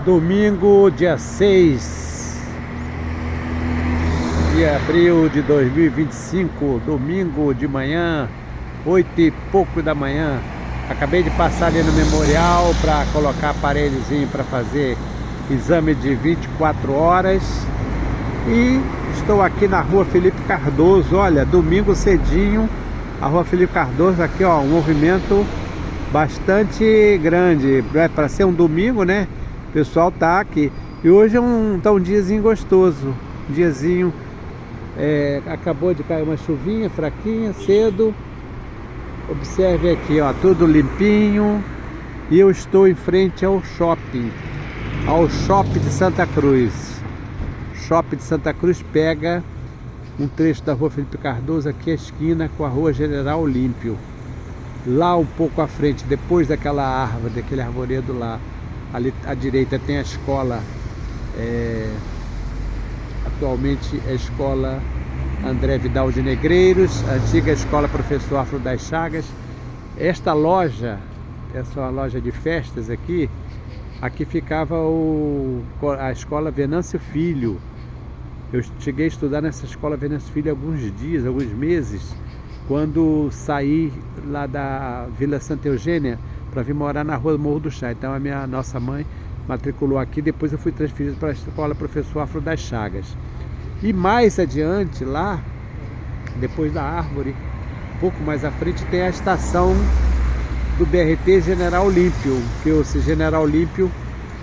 Domingo, dia 6 de abril de 2025, domingo de manhã, 8 e pouco da manhã. Acabei de passar ali no memorial para colocar aparelhozinho para fazer exame de 24 horas. E estou aqui na rua Felipe Cardoso. Olha, domingo cedinho, a rua Felipe Cardoso aqui, ó, um movimento bastante grande. Para ser um domingo, né? O pessoal tá aqui. E hoje é um diazinho gostoso. Um diazinho. Acabou de cair uma chuvinha fraquinha, cedo. Observe aqui, ó, tudo limpinho. E eu estou em frente ao shopping de Santa Cruz. Shopping de Santa Cruz pega um trecho da rua Felipe Cardoso, aqui a esquina com a rua General Olímpio. Lá um pouco à frente, depois daquela árvore, daquele arvoredo lá, ali à direita tem a escola, atualmente é a escola André Vidal de Negreiros, a antiga escola Professor Afro das Chagas. Esta loja, essa é uma loja de festas aqui ficava a escola Venâncio Filho. Eu cheguei a estudar nessa escola Venâncio Filho alguns dias, alguns meses, quando saí lá da Vila Santa Eugênia para vir morar na rua do Morro do Chá. Então nossa mãe matriculou aqui, depois eu fui transferido para a escola Professor Afro das Chagas. E mais adiante lá, depois da árvore, um pouco mais à frente, tem a estação do BRT General Olímpio, que o General Olímpio,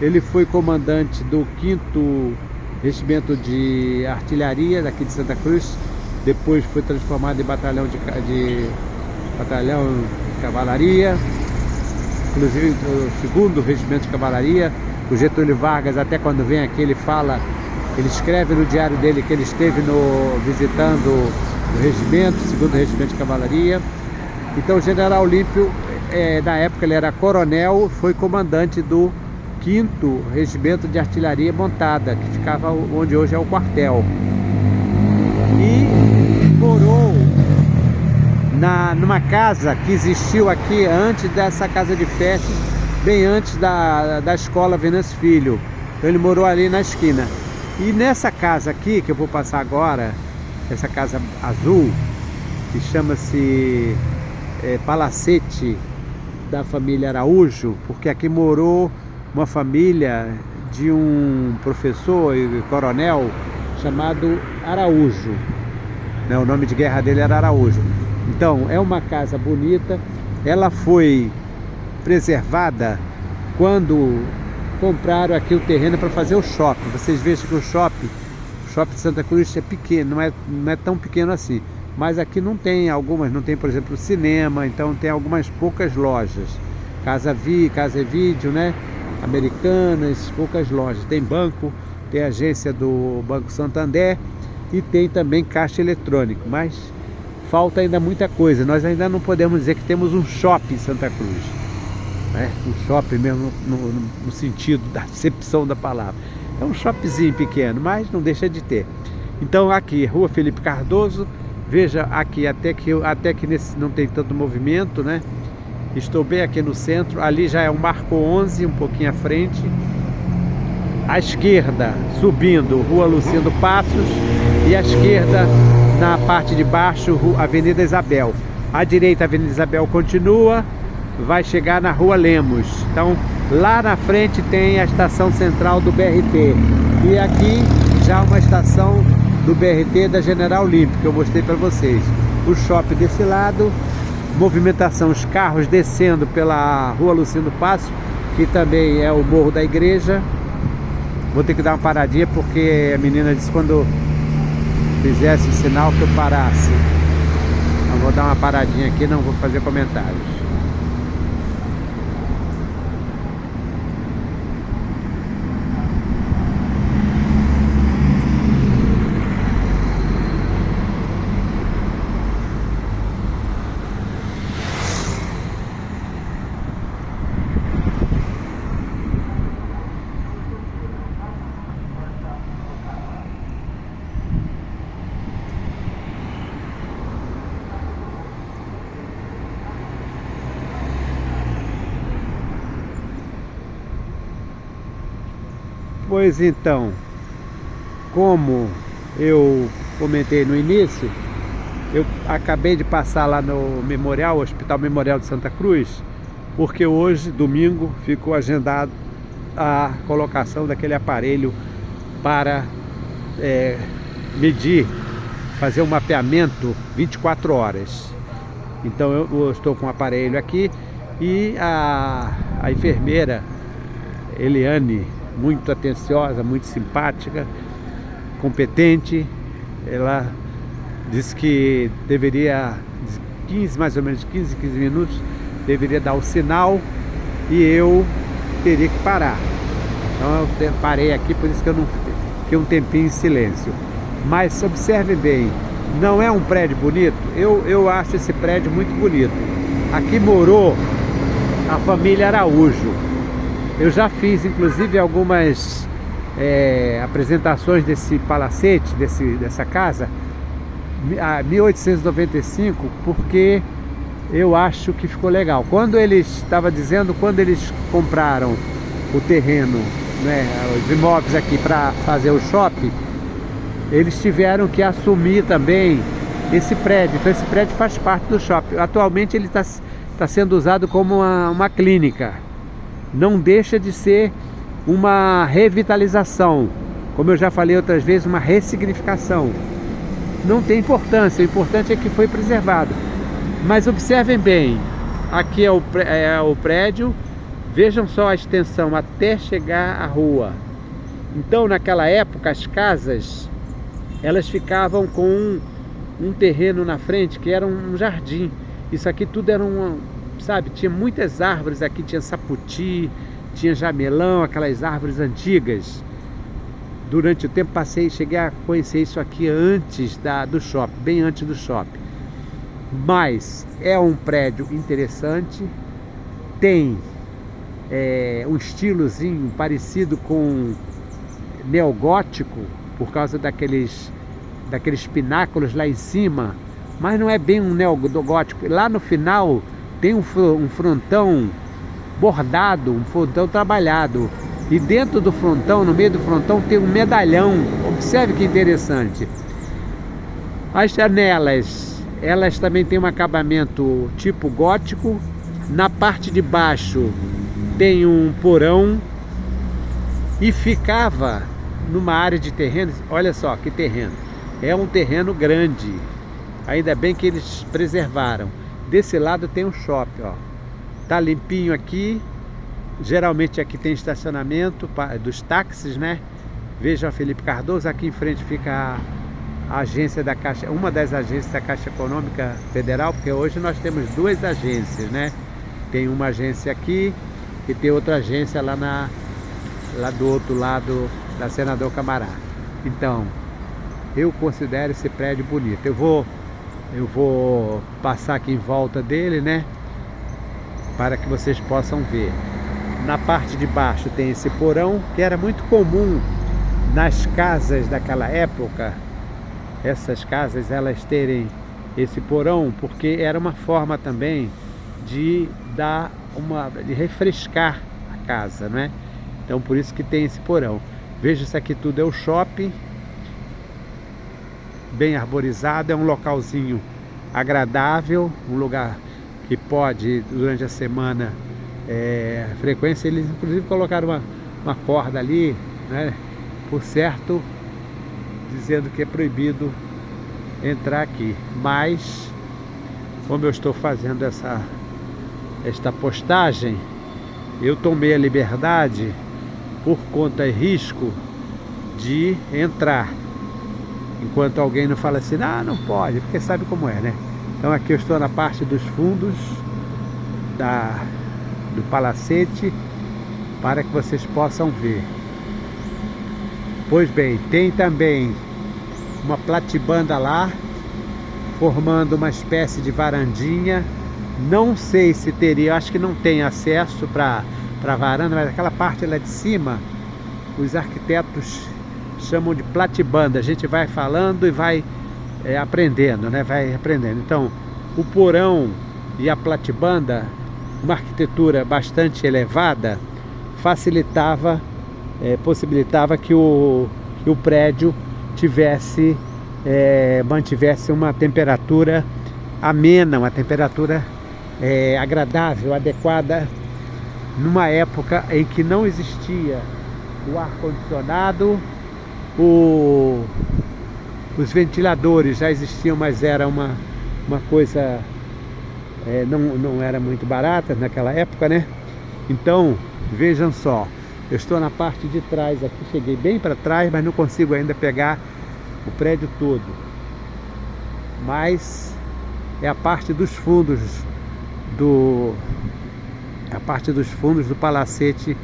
ele foi comandante do 5º Regimento de Artilharia daqui de Santa Cruz, depois foi transformado em batalhão de cavalaria, inclusive o 2º Regimento de Cavalaria. O Getúlio Vargas, até quando vem aqui, ele escreve no diário dele que ele esteve visitando o regimento, o 2º Regimento de Cavalaria. Então o General Olímpio, na época ele era coronel, foi comandante do 5º Regimento de Artilharia Montada, que ficava onde hoje é o quartel. E morou numa casa que existiu aqui antes dessa casa de festas, bem antes da escola Venâncio Filho. Então ele morou ali na esquina. E nessa casa aqui, que eu vou passar agora, essa casa azul, que chama-se Palacete da família Araújo, porque aqui morou uma família de um professor e coronel chamado Araújo, né? O nome de guerra dele era Araújo. Então é uma casa bonita. Ela foi preservada quando compraram aqui o terreno para fazer o shopping. Vocês vejam que o shopping de Santa Cruz é pequeno, não é tão pequeno assim. Mas aqui não tem por exemplo, cinema. Então tem algumas poucas lojas, casa e vídeo, né? Americanas, poucas lojas. Tem banco, tem agência do Banco Santander e tem também caixa eletrônico, mas falta ainda muita coisa. Nós ainda não podemos dizer que temos um shopping em Santa Cruz, né? Um shopping mesmo no sentido da acepção da palavra. É um shoppingzinho pequeno, mas não deixa de ter. Então aqui, rua Felipe Cardoso, veja aqui, até que nesse não tem tanto movimento, né? Estou bem aqui no centro. Ali já é o Marco 11, um pouquinho à frente. À esquerda, subindo, Rua Lucindo Passos. E à esquerda, na parte de baixo, Avenida Isabel. À direita, a Avenida Isabel continua, vai chegar na Rua Lemos. Então, lá na frente tem a estação central do BRT. E aqui já uma estação do BRT da General Olímpio, que eu mostrei para vocês. O shopping desse lado, movimentação, os carros descendo pela Rua Lucindo Passos, que também é o Morro da Igreja. Vou ter que dar uma paradinha porque a menina disse quando fizesse o sinal que eu parasse. Então vou dar uma paradinha aqui, não vou fazer comentários. Pois então, como eu comentei no início, eu acabei de passar lá no Memorial, Hospital Memorial de Santa Cruz, porque hoje, domingo, ficou agendado a colocação daquele aparelho para medir, fazer um mapeamento 24 horas. Então eu estou com o aparelho aqui e a enfermeira Eliane, muito atenciosa, muito simpática, competente, ela disse que deveria, mais ou menos 15 minutos, deveria dar o sinal e eu teria que parar. Então eu parei aqui, por isso que eu não fiquei um tempinho em silêncio. Mas observe bem, não é um prédio bonito? Eu acho esse prédio muito bonito. Aqui morou a família Araújo. Eu já fiz inclusive algumas apresentações desse palacete, dessa casa, a 1895, porque eu acho que ficou legal. Quando eles compraram o terreno, né, os imóveis aqui para fazer o shopping, eles tiveram que assumir também esse prédio. Então esse prédio faz parte do shopping. Atualmente ele está sendo usado como uma clínica. Não deixa de ser uma revitalização, como eu já falei outras vezes, uma ressignificação. Não tem importância, o importante é que foi preservado. Mas observem bem, aqui é o prédio, vejam só a extensão até chegar à rua. Então naquela época as casas, elas ficavam com um terreno na frente que era um jardim. Isso aqui tudo era sabe, tinha muitas árvores aqui, tinha saputi, tinha jamelão, aquelas árvores antigas. Durante o tempo cheguei a conhecer isso aqui antes do shopping, bem antes do shopping. Mas é um prédio interessante, tem um estilozinho parecido com neogótico, por causa daqueles pináculos lá em cima, mas não é bem um neogótico. Lá no final tem um frontão bordado, um frontão trabalhado, e dentro do frontão, no meio do frontão, tem um medalhão. Observe que interessante. As janelas, elas também têm um acabamento tipo gótico. Na parte de baixo tem um porão e ficava numa área de terreno. Olha só que terreno, é um terreno grande, ainda bem que eles preservaram. Desse lado tem um shopping, ó, tá limpinho aqui. Geralmente aqui tem estacionamento dos táxis, né? Veja a Felipe Cardoso, aqui em frente fica a agência da Caixa, uma das agências da Caixa Econômica Federal, porque hoje nós temos duas agências, né? Tem uma agência aqui e tem outra agência lá do outro lado da Senador Camará. Então, eu considero esse prédio bonito. Eu vou passar aqui em volta dele, né? Para que vocês possam ver. Na parte de baixo tem esse porão, que era muito comum nas casas daquela época. Essas casas, elas terem esse porão, porque era uma forma também de refrescar a casa, né? Então por isso que tem esse porão. Veja, isso aqui tudo é o shopping, bem arborizado, é um localzinho agradável, um lugar que pode, durante a semana, frequência. Eles inclusive colocaram uma corda ali, né, por certo, dizendo que é proibido entrar aqui. Mas como eu estou fazendo esta postagem, eu tomei a liberdade, por conta e risco, de entrar, enquanto alguém não fala assim, não pode, porque sabe como é, né? Então aqui eu estou na parte dos fundos do palacete, para que vocês possam ver. Pois bem, tem também uma platibanda lá, formando uma espécie de varandinha. Não sei se teria, acho que não tem acesso para varanda, mas aquela parte lá de cima, os arquitetos chamam de platibanda. A gente vai falando e vai aprendendo, né? Vai aprendendo. Então, o porão e a platibanda, uma arquitetura bastante elevada, facilitava possibilitava que o prédio mantivesse uma temperatura amena, uma temperatura agradável, adequada, numa época em que não existia o ar-condicionado, os ventiladores já existiam, mas era uma coisa, não era muito barata naquela época, né? Então, vejam só, eu estou na parte de trás aqui, cheguei bem para trás, mas não consigo ainda pegar o prédio todo. Mas é a parte dos fundos do Palacete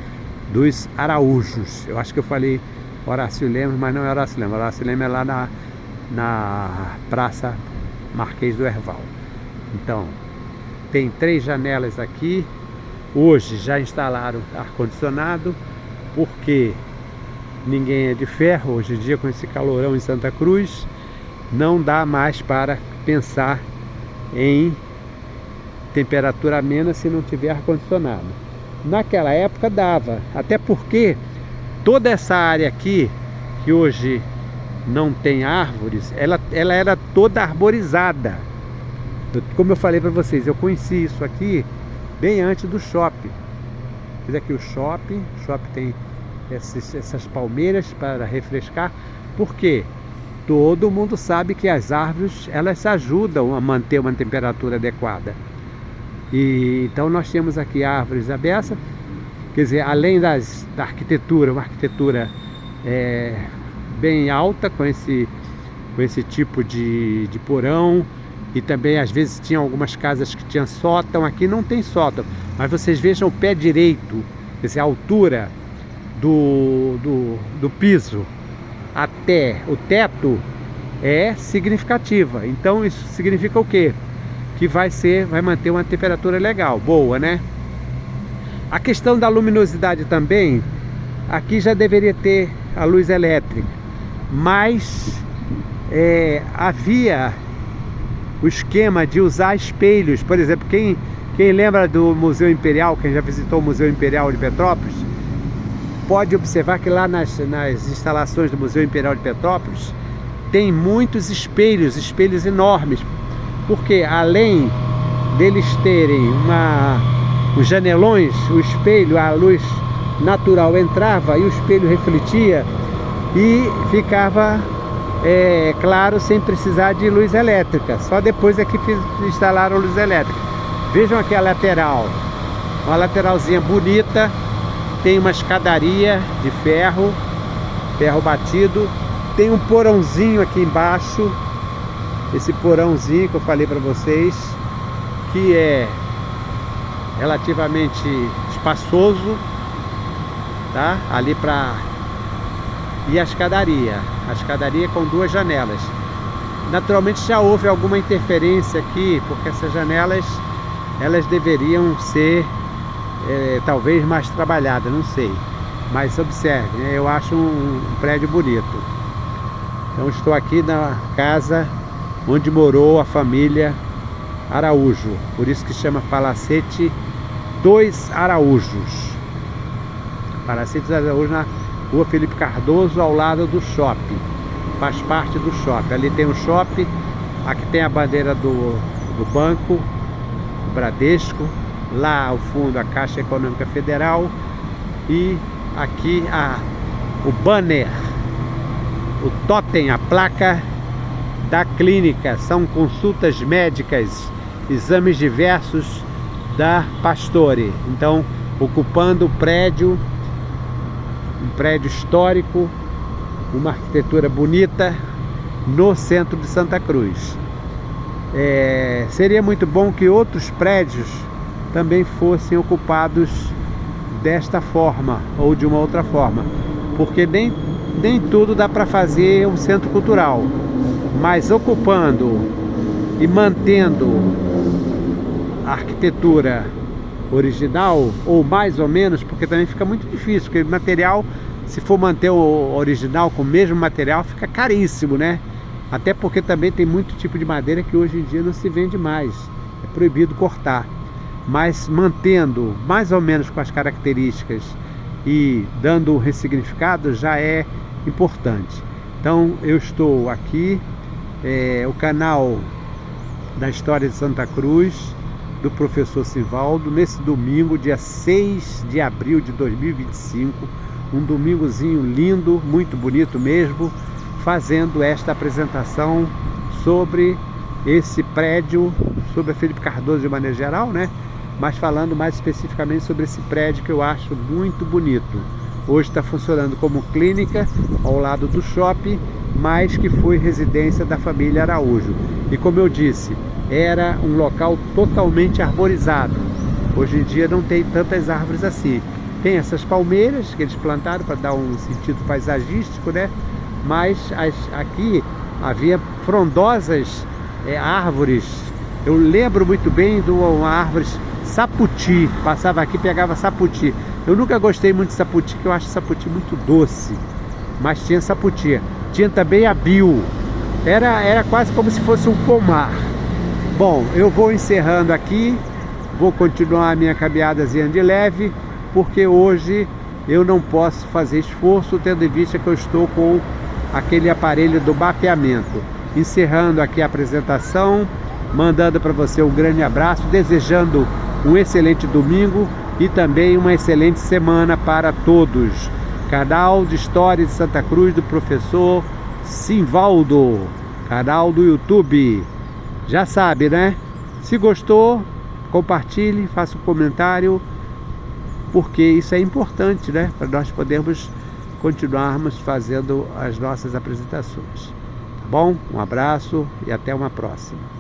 dos Araújos. Eu acho que eu falei Horácio Lemos, mas não é Horácio Lemos. Horácio Lemos é lá na Praça Marquês do Herval. Então, tem 3 janelas aqui. Hoje já instalaram ar-condicionado, porque ninguém é de ferro. Hoje em dia, com esse calorão em Santa Cruz, não dá mais para pensar em temperatura amena se não tiver ar-condicionado. Naquela época dava, até porque toda essa área aqui, que hoje não tem árvores, ela era toda arborizada. Como eu falei para vocês, eu conheci isso aqui bem antes do shopping. Fiz aqui o shopping tem essas palmeiras para refrescar, porque todo mundo sabe que as árvores, elas ajudam a manter uma temperatura adequada. E então nós temos aqui árvores abertas, quer dizer, além da arquitetura, uma arquitetura bem alta, com esse tipo de porão. E também às vezes tinha algumas casas que tinham sótão. Aqui não tem sótão, mas vocês vejam o pé direito, quer dizer, a altura do piso até o teto é significativa. Então isso significa o quê? Que vai manter uma temperatura legal, boa, né? A questão da luminosidade também, aqui já deveria ter a luz elétrica, mas havia o esquema de usar espelhos. Por exemplo, quem lembra do Museu Imperial, quem já visitou o Museu Imperial de Petrópolis, pode observar que lá nas instalações do Museu Imperial de Petrópolis tem muitos espelhos enormes, porque além deles terem os janelões, o espelho, a luz natural entrava e o espelho refletia e ficava claro, sem precisar de luz elétrica. Só depois é que instalaram luz elétrica. Vejam aqui a lateral, uma lateralzinha bonita, tem uma escadaria de ferro batido, tem um porãozinho aqui embaixo, esse porãozinho que eu falei para vocês, que é relativamente espaçoso, tá? Ali e a escadaria com 2 janelas. Naturalmente já houve alguma interferência aqui, porque essas janelas, elas deveriam ser talvez mais trabalhadas, não sei. Mas observe, né? Eu acho um prédio bonito. Então estou aqui na casa onde morou a família Araújo, por isso que chama Palacete dos Araújos. Palacete dos Araújos, na Rua Felipe Cardoso, ao lado do shopping. Faz parte do shopping. Ali tem o shopping, aqui tem a bandeira do banco, do Bradesco, lá ao fundo a Caixa Econômica Federal, e aqui o banner, o totem, a placa da clínica. São consultas médicas, exames diversos da Pastore. Então, ocupando o prédio, um prédio histórico, uma arquitetura bonita no centro de Santa Cruz. Seria muito bom que outros prédios também fossem ocupados desta forma ou de uma outra forma, porque nem tudo dá para fazer um centro cultural, mas ocupando e mantendo a arquitetura original, ou mais ou menos, porque também fica muito difícil, porque o material, se for manter o original com o mesmo material, fica caríssimo, né? Até porque também tem muito tipo de madeira que hoje em dia não se vende mais, é proibido cortar. Mas mantendo mais ou menos com as características e dando um ressignificado já é importante. Então eu estou aqui, o canal da História de Santa Cruz, do professor Simvaldo, nesse domingo, dia 6 de abril de 2025, um domingozinho lindo, muito bonito mesmo, fazendo esta apresentação sobre esse prédio, sobre a Felipe Cardoso de maneira geral, né? Mas falando mais especificamente sobre esse prédio que eu acho muito bonito. Hoje está funcionando como clínica ao lado do shopping, mas que foi residência da família Araújo. E como eu disse, era um local totalmente arborizado. Hoje em dia não tem tantas árvores assim. Tem essas palmeiras que eles plantaram para dar um sentido paisagístico, né? Mas aqui havia frondosas árvores. Eu lembro muito bem de uma árvore saputi, passava aqui e pegava saputi. Eu nunca gostei muito de saputi, porque eu acho saputi muito doce, mas tinha saputi. Tinha também a bio, era quase como se fosse um pomar. Bom, eu vou encerrando aqui, vou continuar a minha caminhadazinha de leve, porque hoje eu não posso fazer esforço, tendo em vista que eu estou com aquele aparelho do mapeamento. Encerrando aqui a apresentação, mandando para você um grande abraço, desejando um excelente domingo e também uma excelente semana para todos. Canal de História de Santa Cruz do professor Simvaldo, canal do YouTube. Já sabe, né? Se gostou, compartilhe, faça um comentário, porque isso é importante, né? Para nós podermos continuarmos fazendo as nossas apresentações. Tá bom? Um abraço e até uma próxima.